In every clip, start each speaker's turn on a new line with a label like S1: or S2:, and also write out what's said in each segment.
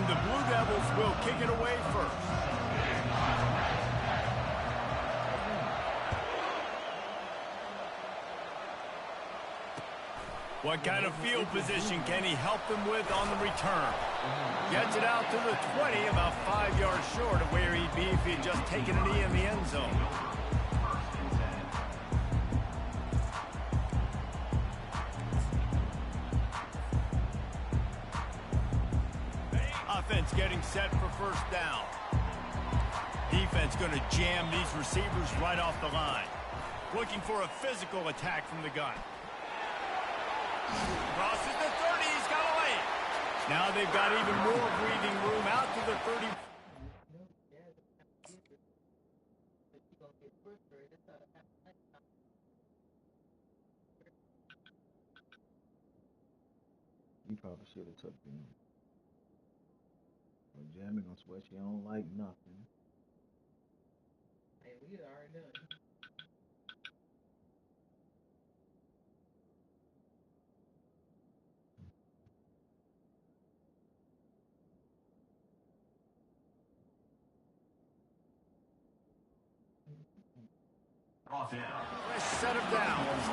S1: And the Blue Devils will kick it away first. What kind of field position can he help them with on the return? Gets it out to the 20, about 5 yards short of where he'd be if he had just taken a knee in the end zone. Offense getting set for first down. Defense going to jam these receivers right off the line. Looking for a physical attack from the gun. Crosses the 30, he's got away. Now they've got even more breathing room out to the 30.
S2: You probably should have took me. Jamie gonna sweat you don't like nothing.
S3: Hey, we already done.
S1: Fresh set of downs.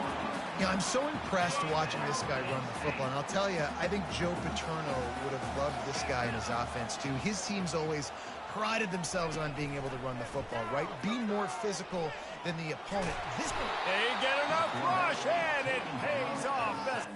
S4: Yeah, I'm so impressed watching this guy run the football. And I'll tell you, I think Joe Paterno would have loved this guy in his offense, too. His teams always prided themselves on being able to run the football, right? Being more physical than the opponent.
S1: They get enough rush, and it pays off. Best.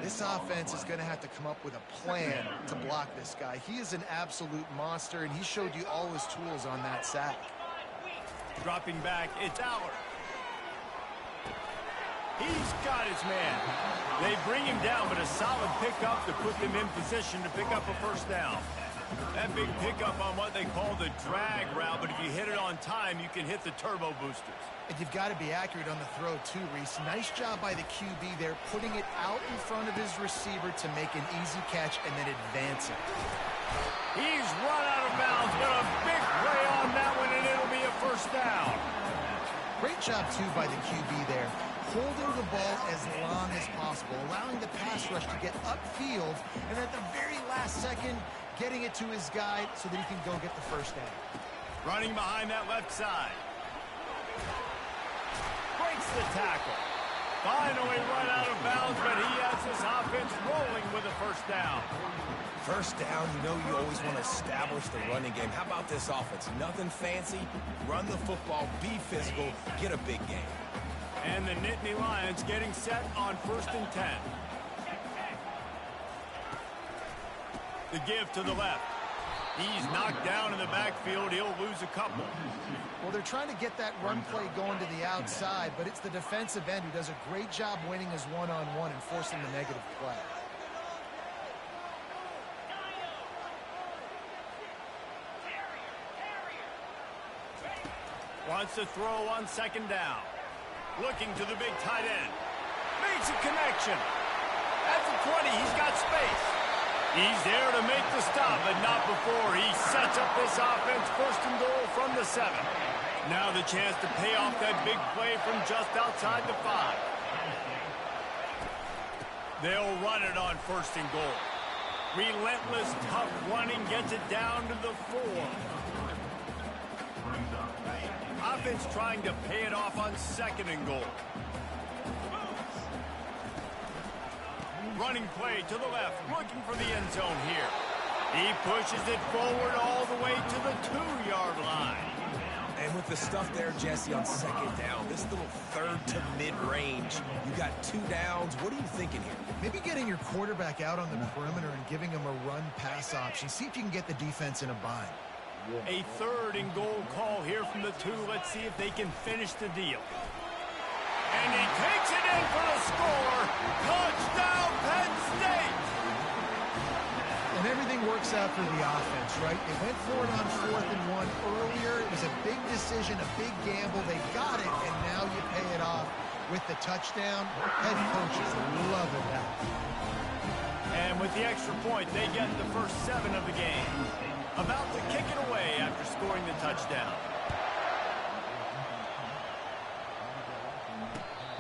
S4: This offense is going to have to come up with a plan to block this guy. He is an absolute monster, and he showed you all his tools on that sack.
S1: Dropping back, it's Aller. He's got his man. They bring him down, but a solid pickup to put them in position to pick up a first down. That big pickup on what they call the drag route, but if you hit it on time, you can hit the turbo boosters.
S4: And you've got to be accurate on the throw, too, Reese. Nice job by the QB there, putting it out in front of his receiver to make an easy catch and then advance it.
S1: He's run out of bounds, but a big play on that one, and it'll be a first down.
S4: Great job, too, by the QB there, holding the ball as long as possible, allowing the pass rush to get upfield, and at the very last second, getting it to his guy so that he can go get the first down.
S1: Running behind that left side. Breaks the tackle. Finally run out of bounds, but he has this offense rolling with a first down.
S5: First down, you know you always want to establish the running game. How about this offense? Nothing fancy. Run the football, be physical, get a big game.
S1: And the Nittany Lions getting set on 1st and 10. The give to the left. He's knocked down in the backfield. He'll lose a couple.
S4: Well, they're trying to get that run play going to the outside, but it's the defensive end who does a great job winning his one-on-one and forcing the negative play.
S1: Wants to throw on 2nd down. Looking to the big tight end. Makes a connection. At the 20, he's got space. He's there to make the stop, but not before he sets up this offense 1st and goal from the 7. Now the chance to pay off that big play from just outside the 5. They'll run it on 1st and goal. Relentless, tough running gets it down to the 4. Offense trying to pay it off on 2nd and goal. Running play to the left, looking for the end zone here. He pushes it forward all the way to the 2-yard line.
S5: And with the stuff there, Jesse, on 2nd down, this little 3rd to mid-range, you got 2 downs. What are you thinking here?
S4: Maybe getting your quarterback out on the perimeter and giving him a run-pass option. See if you can get the defense in a bind.
S1: A 3rd and goal call here from the 2. Let's see if they can finish the deal. And he takes it in for the score. Touchdown, Penn State!
S4: And And everything works out for the offense, right? They went for it on 4th and 1 earlier. It was a big decision, a big gamble. They got it, and now you pay it off with the touchdown. Head coaches loving that.
S1: And with the extra point, they get the first 7 of the game. About to kick it away after scoring the touchdown.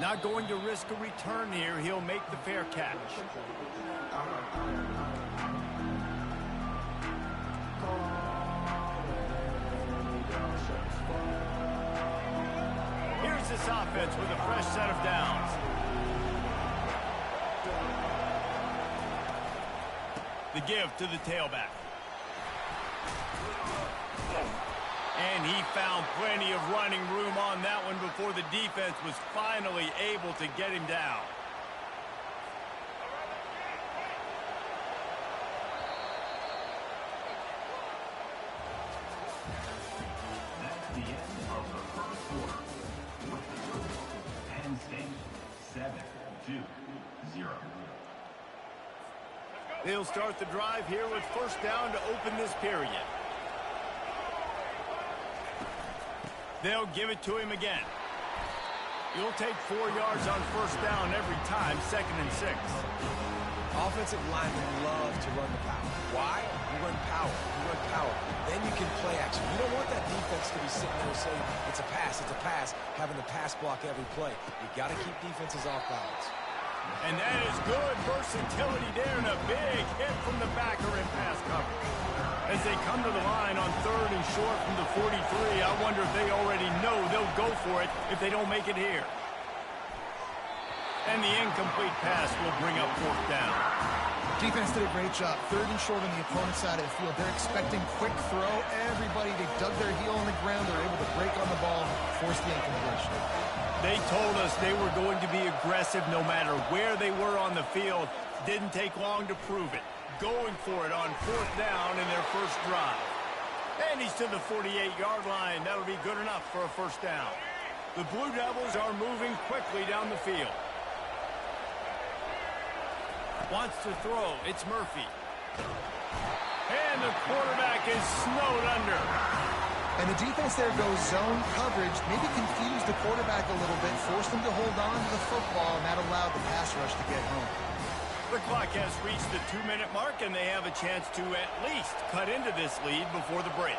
S1: Not going to risk a return here. He'll make the fair catch. Here's this offense with a fresh set of downs. The give to the tailback. And he found plenty of running room on that one before the defense was finally able to get him down.
S3: That's the end of the first quarter. With the score, Penn State 7-0.
S1: They'll start the drive here with first down to open this period. They'll give it to him again. You'll take 4 yards on first down every time, 2nd and 6.
S5: Offensive linemen love to run the power. Why? You run power. You run power. Then you can play action. You don't want that defense to be sitting there saying, it's a pass, having to pass block every play. You got to keep defenses off balance.
S1: And that is good versatility there, and a big hit from the backer in pass coverage. As they come to the line on 3rd and short from the 43, I wonder if they already know they'll go for it if they don't make it here. And the incomplete pass will bring up 4th down.
S4: Defense did a great job. 3rd and short on the opponent's side of the field. They're expecting quick throw. Everybody, they dug their heel on the ground. They're able to break on the ball, force the incompletion.
S1: They told us they were going to be aggressive no matter where they were on the field. Didn't take long to prove it. Going for it on 4th down in their first drive. And he's to the 48-yard line. That'll be good enough for a first down. The Blue Devils are moving quickly down the field. Wants to throw. It's Murphy. And the quarterback is snowed under.
S4: And the defense there goes zone coverage, maybe confused the quarterback a little bit, forced him to hold on to the football, and that allowed the pass rush to get home.
S1: The clock has reached the 2-minute mark, and they have a chance to at least cut into this lead before the break.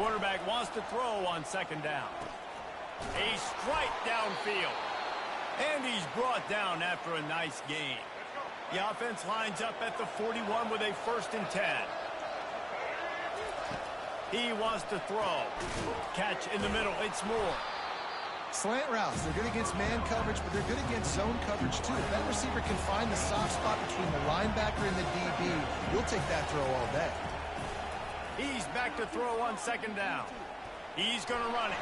S1: Quarterback wants to throw on 2nd down. A strike downfield. And he's brought down after a nice gain. The offense lines up at the 41 with a 1st and 10. He wants to throw. Catch in the middle. It's Moore.
S4: Slant routes, they're good against man coverage, but they're good against zone coverage too. If that receiver can find the soft spot between the linebacker and the DB, you'll take that throw all day.
S1: He's back to throw on 2nd down. He's going to run it.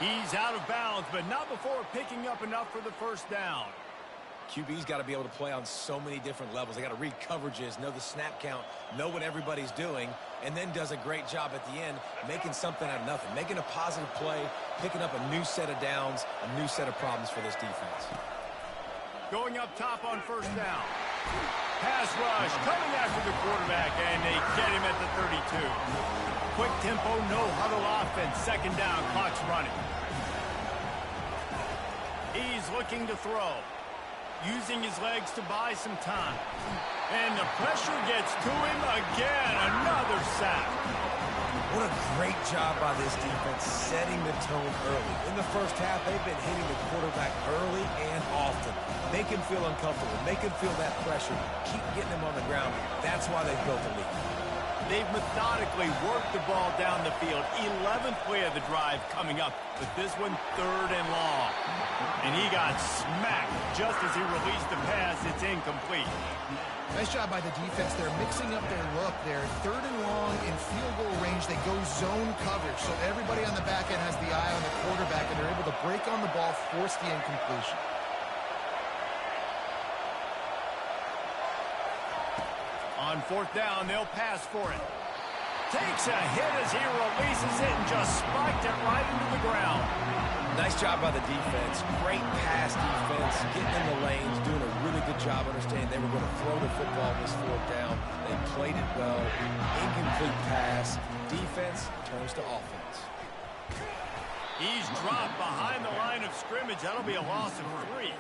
S1: He's out of bounds, but not before picking up enough for the first down.
S5: QB's got to be able to play on so many different levels. They got to read coverages, know the snap count, know what everybody's doing, and then does a great job at the end making something out of nothing, making a positive play, picking up a new set of downs, a new set of problems for this defense.
S1: Going up top on first down. Pass rush coming after the quarterback, and they get him at the 32. Quick tempo, no huddle offense. 2nd down, clock's running. He's looking to throw. Using his legs to buy some time. And the pressure gets to him again. Another sack.
S5: What a great job by this defense setting the tone early. In the first half, they've been hitting the quarterback early and often. Make him feel uncomfortable. Make him feel that pressure. Keep getting him on the ground. That's why they've built the lead.
S1: They've methodically worked the ball down the field. 11th play of the drive coming up, but this one 3rd and long. And he got smacked just as he released the pass. It's incomplete.
S4: Nice job by the defense. They're mixing up their look there. 3rd and long in field goal range. They go zone coverage, so everybody on the back end has the eye on the quarterback, and they're able to break on the ball, force the incompletion.
S1: On 4th down, they'll pass for it. Takes a hit as he releases it and just spiked it right into the ground.
S5: Nice job by the defense. Great pass defense, getting in the lanes, doing a really good job understanding they were going to throw the football this fourth down. They played it well. Incomplete pass. Defense turns to offense.
S1: He's dropped behind the line of scrimmage. That'll be a loss of 3.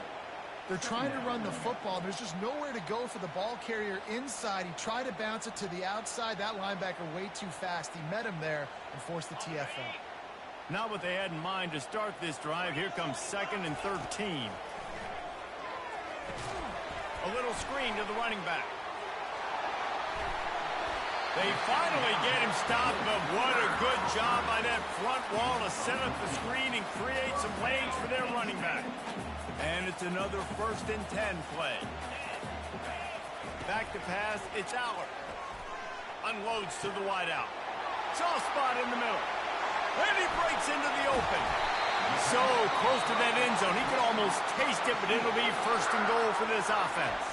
S4: They're trying to run the football. There's just nowhere to go for the ball carrier inside. He tried to bounce it to the outside. That linebacker way too fast. He met him there and forced the TFL.
S1: Not what they had in mind to start this drive. Here comes 2nd and 13. A little screen to the running back. They finally get him stopped, but what a good job by that front wall to set up the screen and create some lanes for their running back. And it's another 1st and 10 play. Back to pass, it's Aller. Unloads to the wideout. Soft spot in the middle. And he breaks into the open. So close to that end zone. He could almost taste it, but it'll be 1st and goal for this offense.